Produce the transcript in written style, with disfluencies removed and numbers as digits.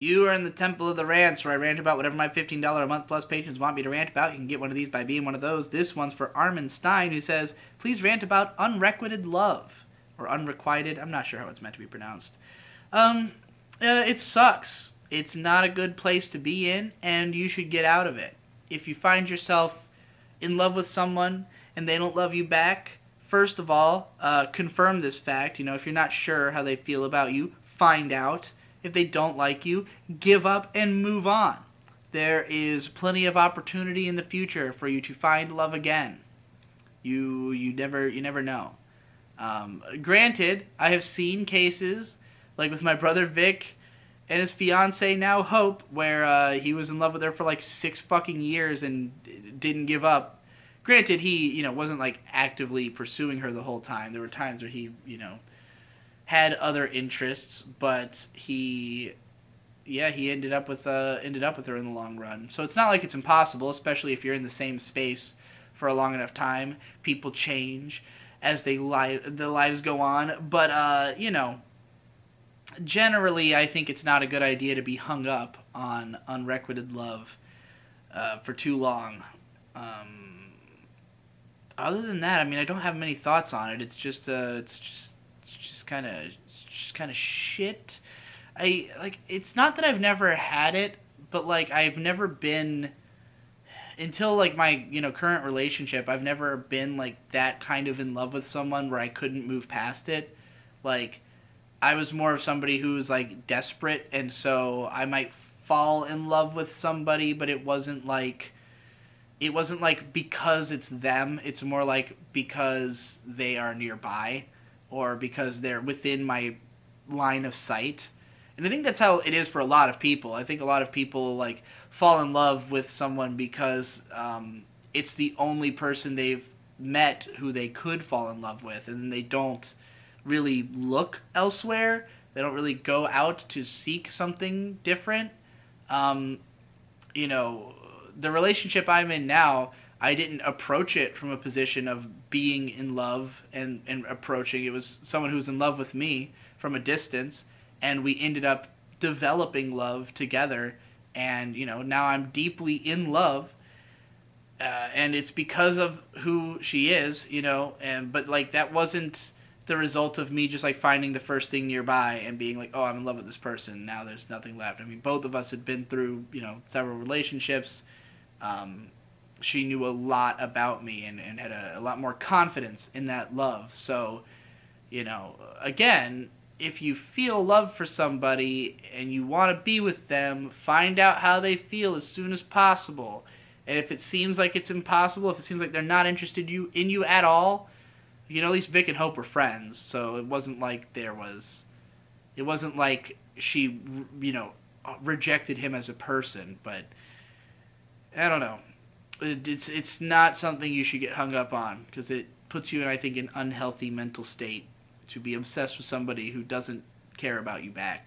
You are in the Temple of the Rants, where I rant about whatever my $15 a month plus patrons want me to rant about. You can get one of these by being one of those. This one's for Armin Stein, who says, please rant about unrequited love. Or unrequited. I'm not sure how it's meant to be pronounced. It sucks. It's not a good place to be in, and you should get out of it. If you find yourself in love with someone and they don't love you back, first of all, confirm this fact. If you're not sure how they feel about you, find out. If they don't like you, give up and move on. There is plenty of opportunity in the future for you to find love again. You never know. Granted, I have seen cases like with my brother Vic and his fiance now Hope, where he was in love with her for like 6 fucking years and didn't give up. Granted, he wasn't like actively pursuing her the whole time. There were times where he had other interests, but he ended up with her in the long run. So it's not like it's impossible, especially if you're in the same space for a long enough time. People change as the lives go on, but generally, I think it's not a good idea to be hung up on unrequited love for too long. Other than that, I mean, I don't have many thoughts on it. It's just kind of shit. It's not that I've never had it, but like I've never been until like my current relationship. I've never been like that kind of in love with someone where I couldn't move past it. Like I was more of somebody who was like desperate, and so I might fall in love with somebody, but it wasn't like because it's them. It's more like because they are nearby or because they're within my line of sight. And I think that's how it is for a lot of people. I think a lot of people like fall in love with someone because it's the only person they've met who they could fall in love with, and they don't really look elsewhere. They don't really go out to seek something different. Um, you know, the relationship I'm in now, I didn't approach it from a position of being in love and approaching. It was someone who was in love with me from a distance, and we ended up developing love together. And, now I'm deeply in love, and it's because of who she is, but like that wasn't the result of me just like finding the first thing nearby and being like, oh, I'm in love with this person. Now there's nothing left. I mean, both of us had been through, several relationships. Um, she knew a lot about me and had a lot more confidence in that love. So, again, if you feel love for somebody and you want to be with them, find out how they feel as soon as possible. And if it seems like it's impossible, if it seems like they're not interested in you at all, at least Vic and Hope were friends, so it wasn't like it wasn't like she, rejected him as a person. But I don't know. It's not something you should get hung up on because it puts you in, I think, an unhealthy mental state to be obsessed with somebody who doesn't care about you back.